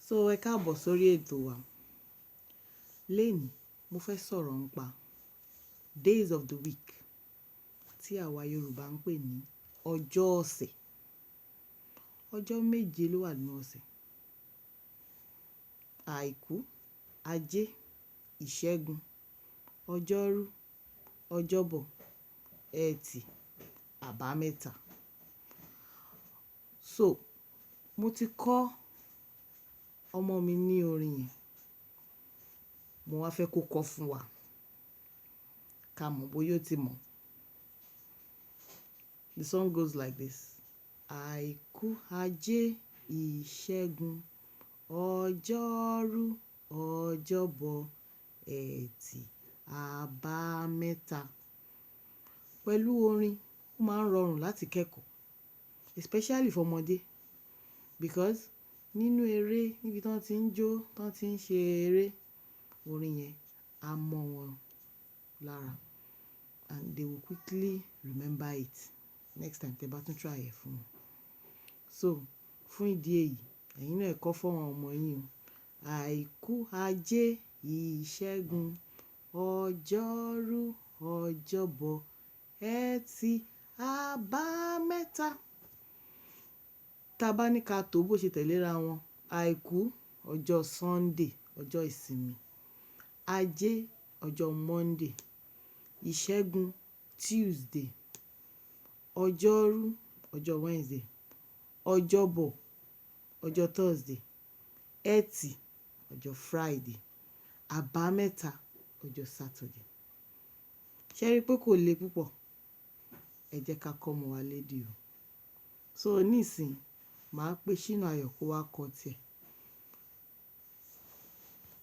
So ẹ káàbọ̀ sórí ètò wa. Lénìí mo fẹ́ sọ̀rọ̀ nípa days of the week tí àwa Yorùbá ń pè ní ọjọ́ ọ̀sẹ̀. Ọjọ́ méje ló wà nínú ọ̀sẹ̀. Àìkú, ajé, ìṣẹ́gun, ọjọ́rú, ọjọ́bọ̀, ẹtì, àbámẹ́ta. So mo ti kọ́ ọmọ mi ní orin yẹn. Mo wá fẹ́ kó kọ fún wa. Ká mọ̀ bóyá ó ti mọ̀. The song goes like this. Àìkú, ajé, ìṣẹ́gun, ọjọ́rú, ọjọ́bọ̀, ẹtì, àbámẹ́ta. Pẹ̀lú orin, ó máa ń rọrùn láti kẹ́kọ̀ọ́, especially for ọmọdé, because nínú eré níbi tí wọ́n ti ń jó, tí wọ́n ti ń ṣe eré, orin yẹn á mọ́ wọn lára and they will quickly remember it next time tẹ́ bá tún try ẹ̀ fún wọn. So fún ìdí èyí, ẹ̀yin náà kọ́ fún àwọn ọmọ yín o. Àìkú, ajé, ìṣẹ́gun, ọjọ́rú, ọjọ́bọ̀, ẹtì, àbámẹ́ta. Tá bá ní ká tó bó ṣe tẹ̀léra wọn. Àìkú, ọjọ́ Sunday, ọjọ́ ìsinmi. Ajé, ọjọ́ Monday. Ìṣẹ́gun, Tuesday. Ọjọ́rú, ọjọ́ Wednesday. Ọjọ́bọ̀, ọjọ́ Thursday. Ẹtì, ọjọ́ Friday. Àbámẹ́ta, ọjọ́ Saturday. Ṣé rí pé kò le púpọ̀? Ẹ jẹ́ ká kọ́ ọmọ wa lédè o. So nísìnyí, màá pe Ṣínà Ayọ̀ kó wá kọ tiẹ̀.